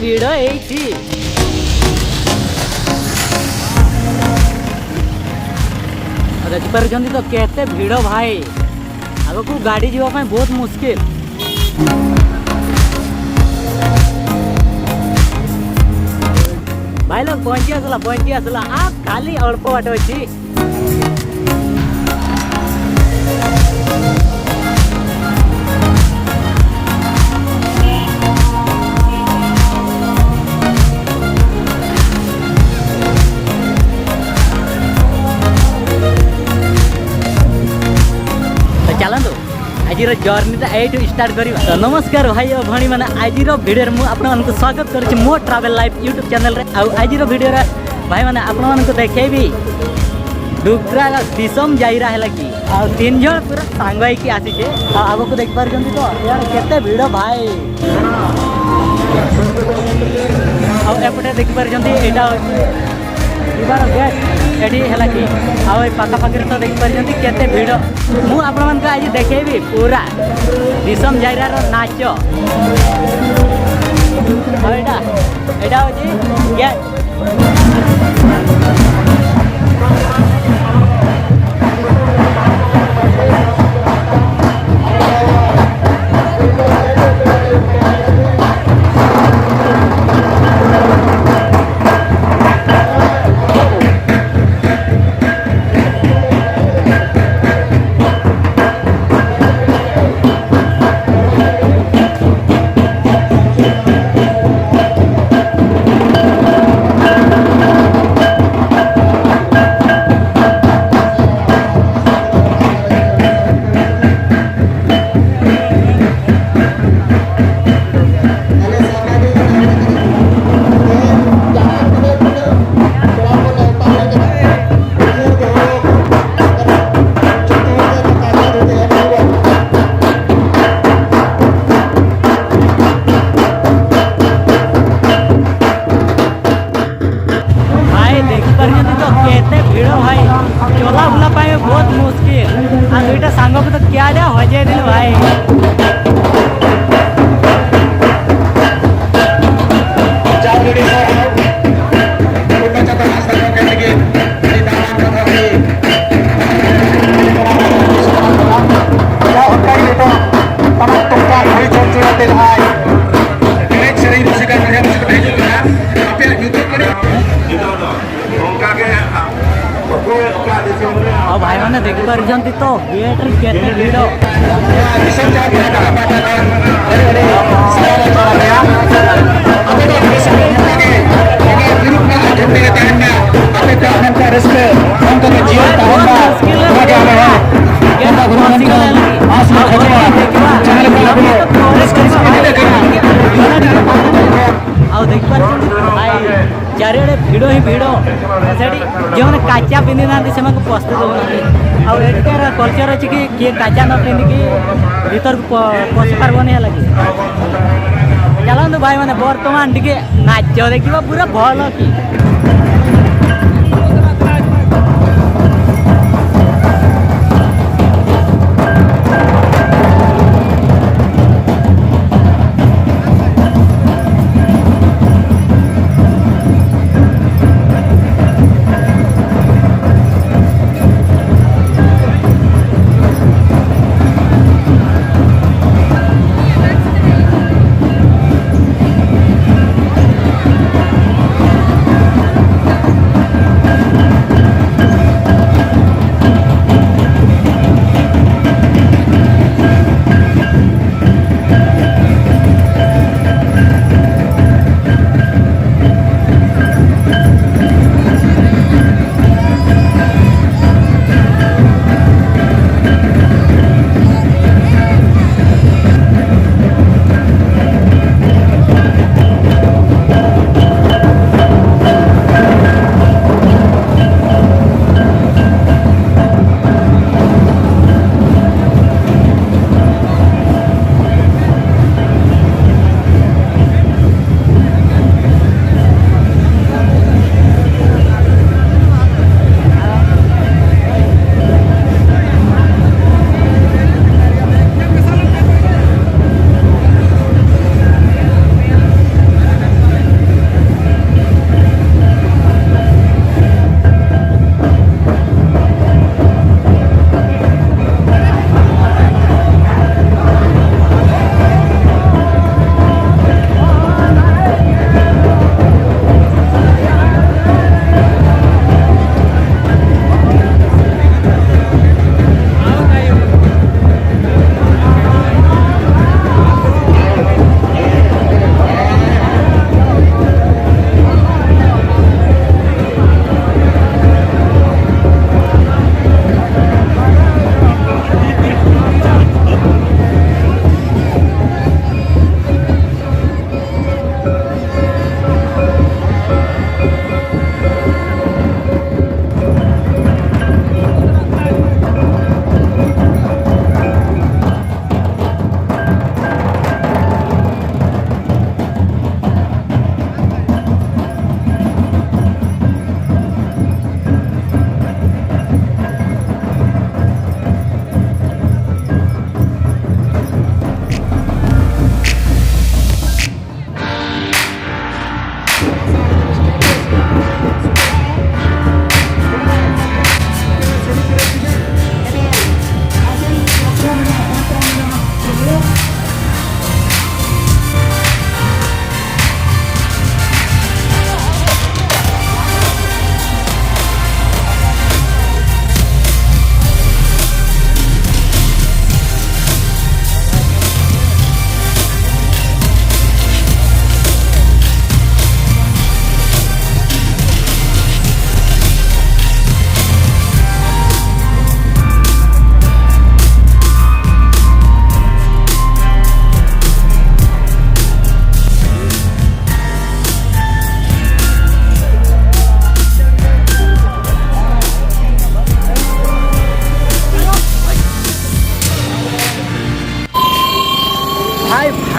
ভিড় এইছি ଦେଖିପାରୁଛନ୍ତି ତ କେତେ ଭିଡ଼ ଭାଇ ଆଗକୁ ଗାଡ଼ି ଯିବା ପାଇଁ ବହୁତ ମୁସ୍କିଲ। भाई लोग पहुंची आसला आप खाली अल्प बाट अच्छी चलतु आज जर्नी तो ये स्टार्ट करवा। तो नमस्कार भाई और भणी मैंने आज भिडियो मुझे स्वागत करुच्ची मो ट्रावेल लाइफ यूट्यूब चैनल रे। आज भिडियो भाई मैंने आपको देखेबी डुगरा दिसम जाई रहा है कि तीन जन पूरा सांग होगी आसीचे आग को देख पार तो यार केते भिड़ भाई आपटे देख पार यहाँ यार गेट एटी है कि पाखापाखि तो देख पार केते भिड़ मु आप आज देखेबी पूरा दिसम जाइरार नाच एटा हूँ गेट। बहुत मुश्किल दुईटा सांग को तो क्या दे हजे दिल भाई और भाई मैंने देख पार तो गेट केते भीड़ देख पार चारिड़े भिड़ ही भिड़ जो मैंने काचा पिंधि ना से पस्ते दौना आर कल्चर अच्छी कि किए काचा न पिंधिकी भीतर पशि पार्बन है लगे। चलतु भाई मैंने बर्तमान टे नाच देखा पूरा भल कि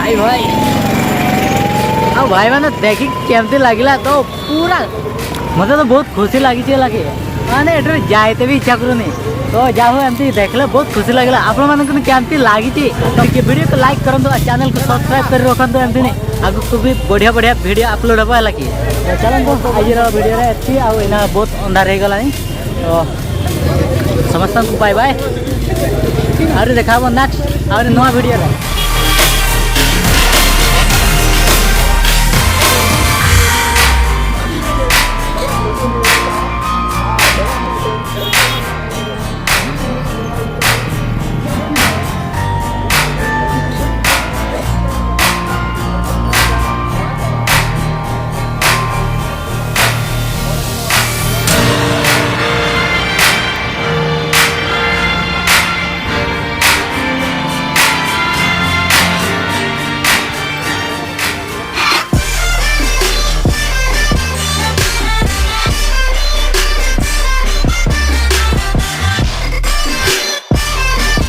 भाई भाई ଆଉ ଭାଇମାନେ ଦେଖିକି କେମିତି ଲାଗିଲା ତ ପୁରା ମୋତେ ତ ବହୁତ ଖୁସି ଲାଗିଛି ଲାଗେ ମାନେ ଏଠାରେ ଯାଇତେ ବି ଇଚ୍ଛା କରୁନି ତ ଯାହା ହଉ ଏମିତି ଦେଖିଲେ ବହୁତ ଖୁସି ଲାଗିଲା ଆପଣମାନଙ୍କୁ କେମିତି ଲାଗିଛି ତ ଭିଡ଼ିଓକୁ ଲାଇକ୍ କରନ୍ତୁ ଆଉ ଚ୍ୟାନେଲକୁ ସବସ୍କ୍ରାଇବ୍ କରି ରଖନ୍ତୁ ଏମିତି ଆଗକୁ ବି ବଢ଼ିଆ ବଢ଼ିଆ ଭିଡ଼ିଓ ଆପଲୋଡ଼ ହେବ ହେଲା କି ଚାଲନ୍ତୁ ଆଜିର ଭିଡ଼ିଓରେ ଏତିକି ଆଉ ଏଇନା ବହୁତ ଅନ୍ଧାର ହେଇଗଲାଣି ତ ସମସ୍ତଙ୍କୁ ବାଏ ବାଏ ଆହୁରି ଦେଖା ହେବ ନେକ୍ସଟ ଆହୁରି ନୂଆ ଭିଡ଼ିଓରେ।